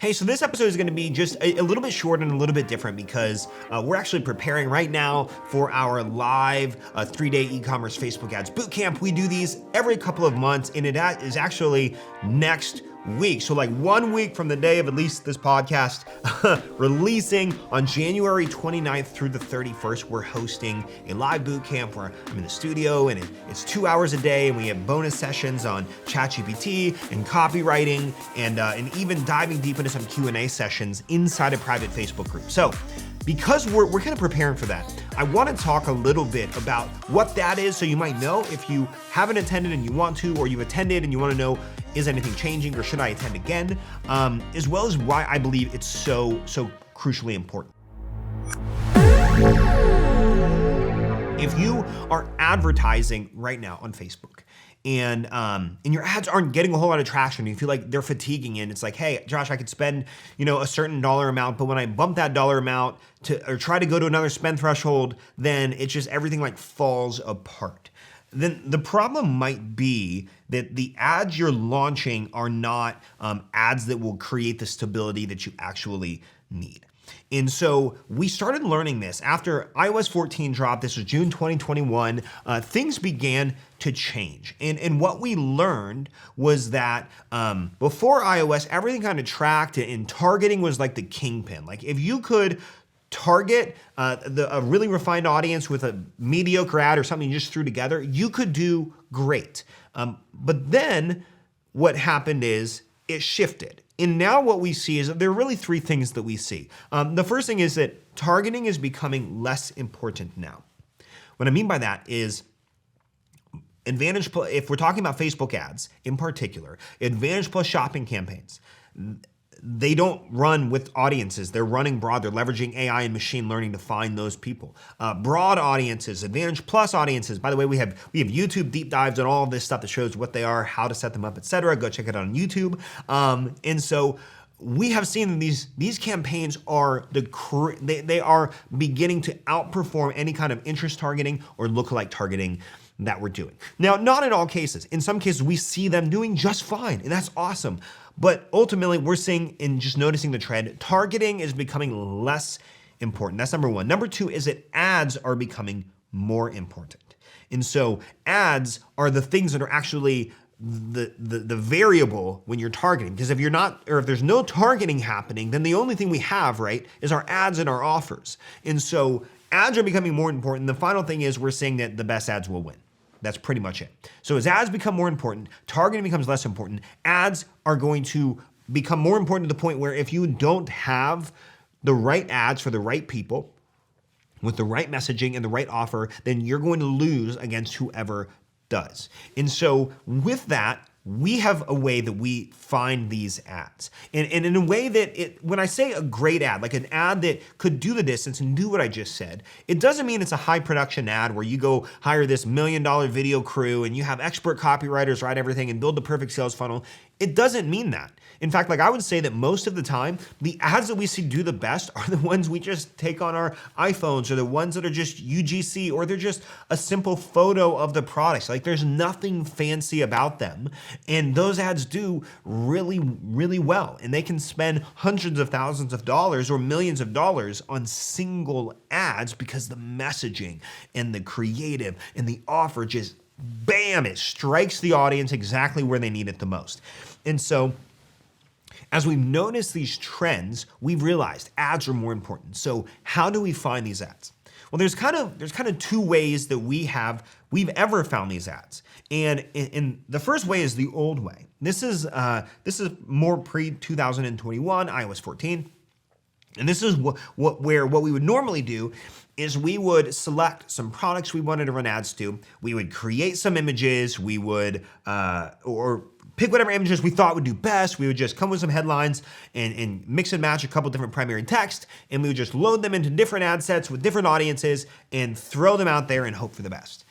Hey, so this episode is going to be just a little bit short and a little bit different because we're actually preparing right now for our live 3-day e-commerce Facebook ads bootcamp. We do these every couple of months, and it is actually next week. So like 1 week from the day of at least this podcast releasing on January 29th through the 31st, we're hosting a live boot camp where I'm in the studio and it's 2 hours a day, and we have bonus sessions on ChatGPT and copywriting and even diving deep into some Q&A sessions inside a private Facebook group. So because we're kind of preparing for that, I want to talk a little bit about what that is so you might know if you haven't attended and you want to, or you've attended and you want to know, is anything changing or should I attend again? As well as why I believe it's so crucially important. If you are advertising right now on Facebook and your ads aren't getting a whole lot of traction, you feel like they're fatiguing, and it's like, hey, Josh, I could spend, a certain dollar amount, but when I bump that dollar amount or try to go to another spend threshold, then it's just everything like falls apart. Then the problem might be that the ads you're launching are not ads that will create the stability that you actually need. And so we started learning this after iOS 14 dropped. This was June 2021. Things began to change. And what we learned was that before iOS, everything kind of tracked, and targeting was like the kingpin. Like if you could target a really refined audience with a mediocre ad or something you just threw together, you could do great. But then what happened is it shifted. And now what we see is that there are really three things that we see. The first thing is that targeting is becoming less important now. What I mean by that is if we're talking about Facebook ads in particular, Advantage Plus shopping campaigns, they don't run with audiences. They're running broad. They're leveraging AI and machine learning to find those people. Broad audiences, Advantage Plus audiences. By the way, we have YouTube deep dives on all of this stuff that shows what they are, how to set them up, etc. Go check it out on YouTube. And so we have seen these campaigns are they are beginning to outperform any kind of interest targeting or lookalike targeting that we're doing. Now, not in all cases. In some cases, we see them doing just fine, and that's awesome. But ultimately, we're seeing, in just noticing the trend, targeting is becoming less important. That's number one. Number two is that ads are becoming more important. And so ads are the things that are actually the variable when you're targeting. Because if you're not, or if there's no targeting happening, then the only thing we have, right, is our ads and our offers. And so ads are becoming more important. The final thing is we're seeing that the best ads will win. That's pretty much it. So as ads become more important, targeting becomes less important. Ads are going to become more important to the point where if you don't have the right ads for the right people with the right messaging and the right offer, then you're going to lose against whoever does. And so with that, we have a way that we find these ads. And in a way that when I say a great ad, like an ad that could do the distance and do what I just said, it doesn't mean it's a high production ad where you go hire this $1 million video crew and you have expert copywriters write everything and build the perfect sales funnel. It doesn't mean that. In fact, like I would say that most of the time, the ads that we see do the best are the ones we just take on our iPhones, or the ones that are just UGC, or they're just a simple photo of the products. Like there's nothing fancy about them. And those ads do really, really well. And they can spend hundreds of thousands of dollars or millions of dollars on single ads because the messaging and the creative and the offer just, bam, it strikes the audience exactly where they need it the most. And so as we've noticed these trends, we've realized ads are more important. So how do we find these ads? Well, there's kind of two ways that we've ever found these ads. And in the first way is the old way. This is more pre-2021, iOS 14. And this is what we would normally do is we would select some products we wanted to run ads to. We would create some images. We would, or pick whatever images we thought would do best. We would just come with some headlines and mix and match a couple different primary text, and we would just load them into different ad sets with different audiences and throw them out there and hope for the best.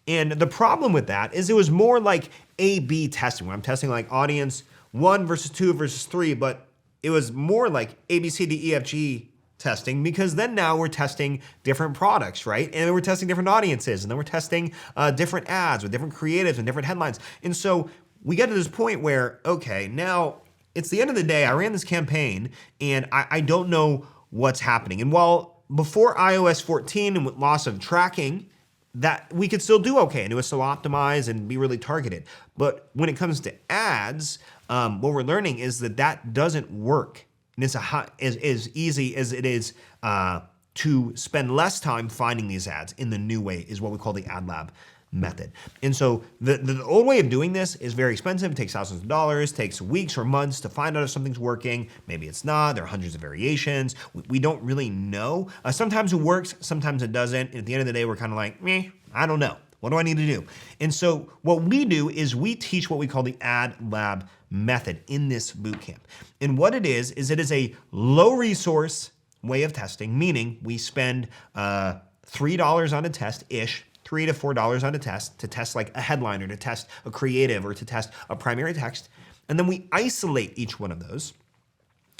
And the problem with that is it was more like A/B testing, where I'm testing like audience 1 versus 2 versus 3, but it was more like A, B, C, D, E, F, G testing, because then now we're testing different products, right? And then we're testing different audiences, and then we're testing different ads with different creatives and different headlines. And so we get to this point where, okay, now it's the end of the day. I ran this campaign and I don't know what's happening. And while before iOS 14 and with loss of tracking, that we could still do okay and it would still optimize and be really targeted. But when it comes to ads, what we're learning is that doesn't work. And it's as easy as it is to spend less time finding these ads in the new way is what we call the ad lab method. And so the old way of doing this is very expensive. It takes thousands of dollars, takes weeks or months to find out if something's working. Maybe it's not. There are hundreds of variations. We don't really know. Sometimes it works, sometimes it doesn't. And at the end of the day, we're kind of like, meh, I don't know. What do I need to do? And so what we do is we teach what we call the ad lab method in this bootcamp. And what it is it is a low resource way of testing, meaning we spend $3 on a test-ish, $3 to $4 on a test to test like a headline or to test a creative or to test a primary text. And then we isolate each one of those.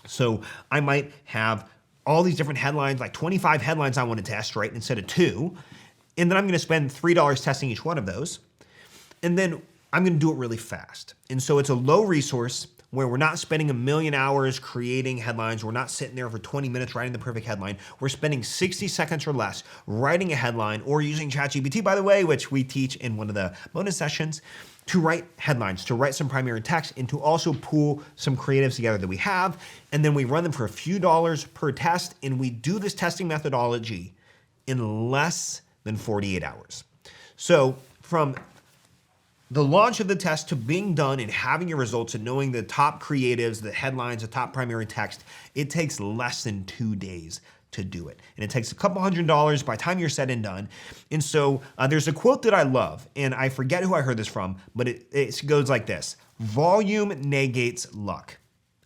So I might have all these different headlines, like 25 headlines I want to test, right, instead of 2. And then I'm going to spend $3 testing each one of those. And then I'm going to do it really fast. And so it's a low resource where we're not spending a million hours creating headlines. We're not sitting there for 20 minutes writing the perfect headline. We're spending 60 seconds or less writing a headline or using ChatGPT, by the way, which we teach in one of the bonus sessions, to write headlines, to write some primary text, and to also pull some creatives together that we have. And then we run them for a few dollars per test. And we do this testing methodology in less than 48 hours. So from the launch of the test to being done and having your results and knowing the top creatives, the headlines, the top primary text, it takes less than 2 days to do it. And it takes a couple $100 by the time you're said and done. And so there's a quote that I love, and I forget who I heard this from, but it goes like this: volume negates luck.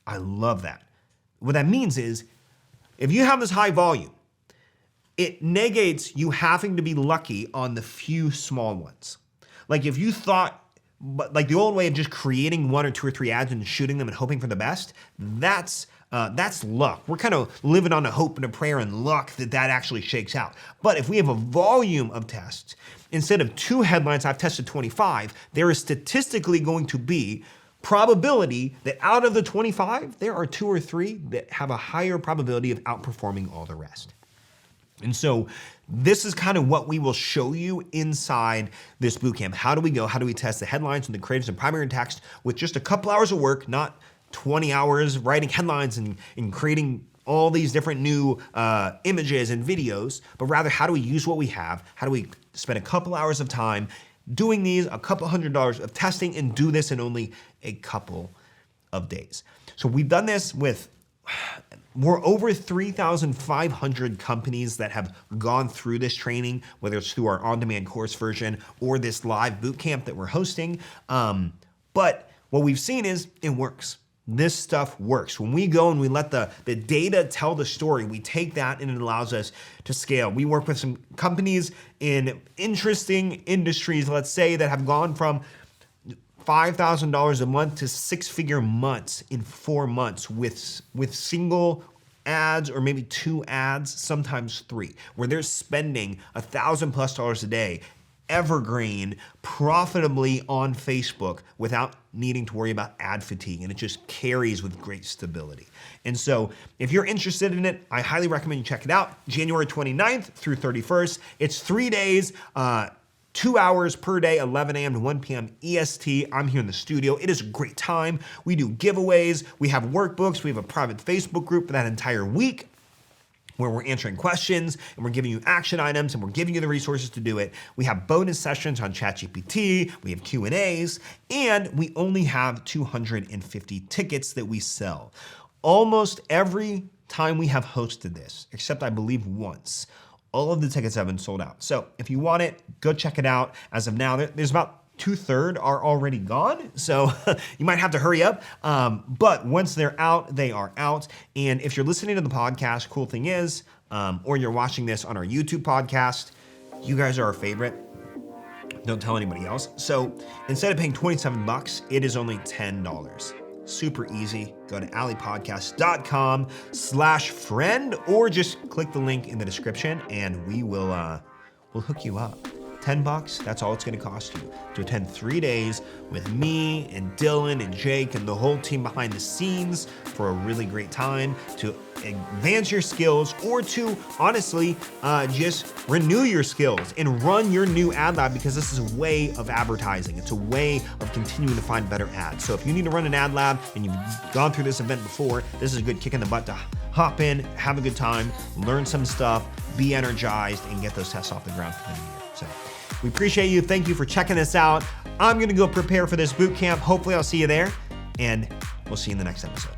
I love that. What that means is if you have this high volume, it negates you having to be lucky on the few small ones. Like if you thought, like the old way of just creating 1 or 2 or 3 ads and shooting them and hoping for the best, that's luck. We're kind of living on a hope and a prayer and luck that actually shakes out. But if we have a volume of tests, instead of 2 headlines, I've tested 25, there is statistically going to be probability that out of the 25, there are 2 or 3 that have a higher probability of outperforming all the rest. And so this is kind of what we will show you inside this bootcamp. How do we go? How do we test the headlines and the creatives and primary text with just a couple hours of work, not 20 hours writing headlines and creating all these different new images and videos, but rather how do we use what we have? How do we spend a couple hours of time doing these, a couple $100 of testing, and do this in only a couple of days? So we've done this with we're over 3,500 companies that have gone through this training, whether it's through our on-demand course version or this live bootcamp that we're hosting. But what we've seen is it works. This stuff works. When we go and we let the data tell the story, we take that and it allows us to scale. We work with some companies in interesting industries, let's say, that have gone from $5,000 a month to 6-figure months in 4 months with single ads or maybe 2 ads, sometimes 3, where they're spending $1,000+ a day evergreen profitably on Facebook without needing to worry about ad fatigue, and it just carries with great stability. And so if you're interested in it, I highly recommend you check it out. January 29th through 31st. It's 3 days, 2 hours per day, 11 a.m. to 1 p.m. EST. I'm here in the studio. It is a great time. We do giveaways. We have workbooks. We have a private Facebook group for that entire week where we're answering questions and we're giving you action items and we're giving you the resources to do it. We have bonus sessions on ChatGPT. We have Q&As, and we only have 250 tickets that we sell. Almost every time we have hosted this, except I believe once, all of the tickets have been sold out. So if you want it, go check it out. As of now, there's about 2/3 are already gone. So you might have to hurry up. But once they're out, they are out. And if you're listening to the podcast, cool thing is, or you're watching this on our YouTube podcast, you guys are our favorite. Don't tell anybody else. So instead of paying $27, it is only $10. Super easy. Go to alleypodcast.com/friend or just click the link in the description and we'll hook you up. $10, that's all it's gonna cost you to attend 3 days with me and Dylan and Jake and the whole team behind the scenes for a really great time to advance your skills, or to honestly just renew your skills and run your new ad lab, because this is a way of advertising. It's a way of continuing to find better ads. So if you need to run an ad lab and you've gone through this event before, this is a good kick in the butt to hop in, have a good time, learn some stuff, be energized, and get those tests off the ground for the new year. So we appreciate you. Thank you for checking this out. I'm gonna go prepare for this boot camp. Hopefully I'll see you there, and we'll see you in the next episode.